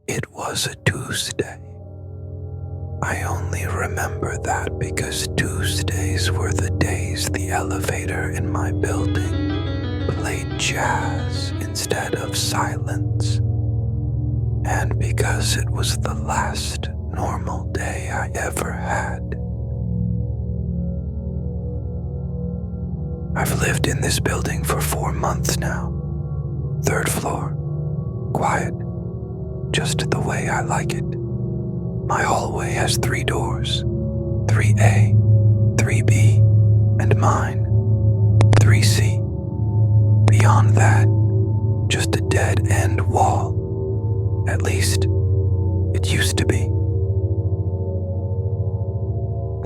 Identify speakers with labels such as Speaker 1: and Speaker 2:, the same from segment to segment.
Speaker 1: It was a Tuesday. I only remember that because Tuesdays were the days the elevator in my building played jazz instead of silence, and because it was the last normal day I ever had. I've lived in this building for 4 months now. 3rd floor, quiet, just the way I like it. My hallway has 3 doors, 3A, 3B, and mine, 3C. Beyond that, just a dead-end wall. At least, it used to be.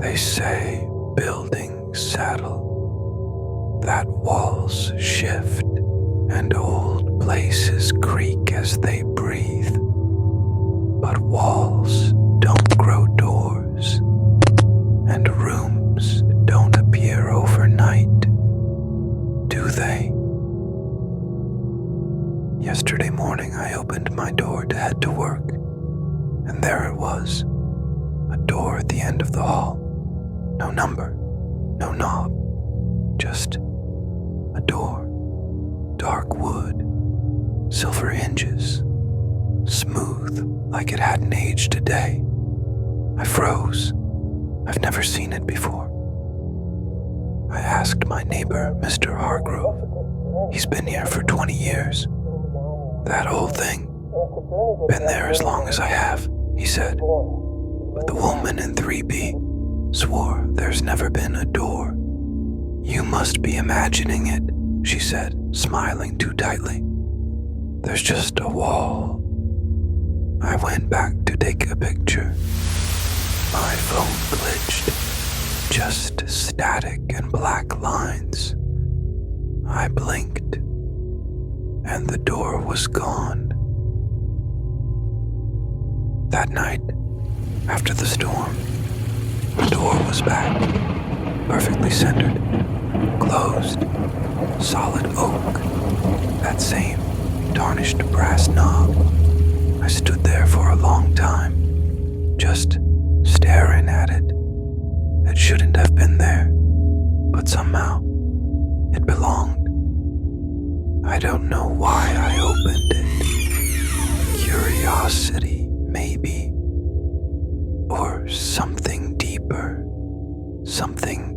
Speaker 1: They say buildings settle, that walls shift, and old places creak as they breathe. But walls don't grow doors, and rooms don't appear overnight, do they? Yesterday morning I opened my door to head to work, and there it was, a door at the end of the hall. No number, no knob, just a door. Dark wood, silver hinges, smooth like it hadn't aged a day. I froze. I've never seen it before. I asked my neighbor, Mr. Hargrove. He's been here for 20 years. That whole thing. Been there as long as I have, he said. But the woman in 3B swore there's never been a door. You must be imagining it, she said, smiling too tightly. There's just a wall. I went back to take a picture. My phone glitched. Just static and black lines. I blinked, and the door was gone. That night, after the storm, the door was back, perfectly centered, closed, solid oak, that same tarnished brass knob. I stood there for a long time, just staring at it. It shouldn't have been there, but somehow it belonged. I don't know why I opened it. Curiosity, maybe. Or something deeper. Something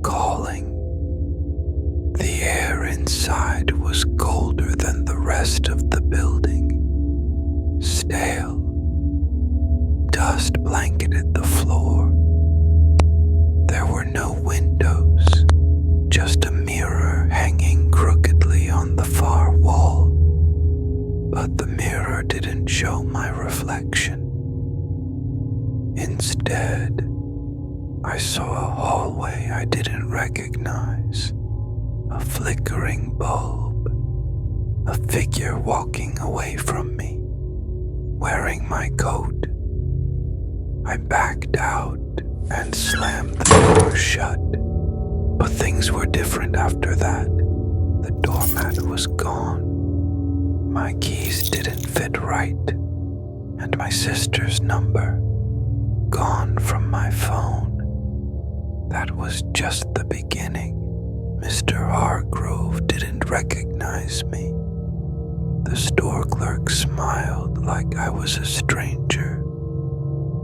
Speaker 1: calling. The air inside was colder than the rest of the building. Stale. Dust blanketed the floor. There were no windows, just a mirror hanging crookedly on the far wall. But the mirror didn't show my reflection. Instead, I saw a hallway I didn't recognize, a flickering bulb, a figure walking away from me, wearing my coat. I backed out and slammed the door shut. But things were different after that. The doormat was gone. My keys didn't fit right, and my sister's number gone from my phone. That was just the beginning. Mr. Hargrove didn't recognize me. The store clerk smiled like I was a stranger.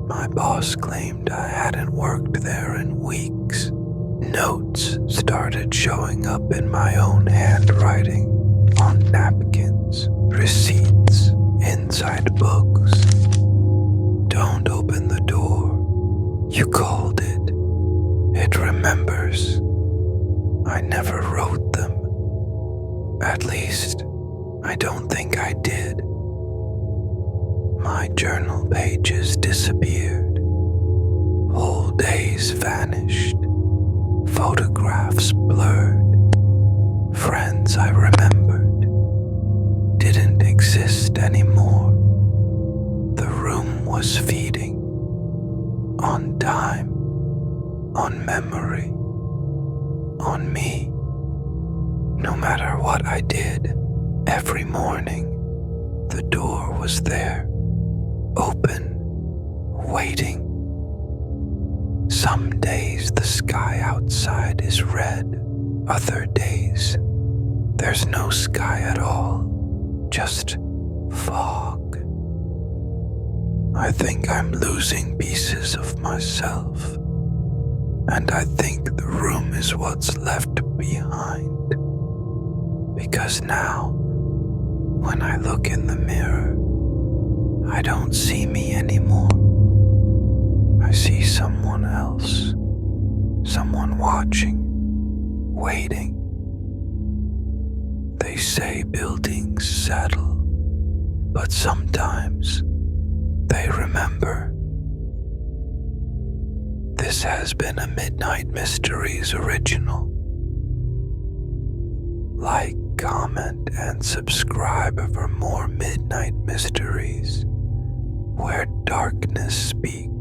Speaker 1: My boss claimed I hadn't worked there in weeks. Notes started showing up in my own handwriting, on napkins, receipts, inside books. Don't open the door. You called it. It remembers. I never wrote them. At least, I don't think I did. My journal pages disappeared. Whole days vanished. Photographs blurred. Friends I remembered didn't exist anymore. The room was feeding on time, on memory, on me. No matter what I did, every morning, the door was there, open, waiting. Some days the sky outside is red, other days there's no sky at all, just fog. I think I'm losing pieces of myself, and I think the room is what's left behind. Because now, when I look in the mirror, I don't see me anymore. I see someone else, someone watching, waiting. They say buildings settle, but sometimes they remember. This has been a Midnight Mysteries original. Like, comment, and subscribe for more Midnight Mysteries, where darkness speaks.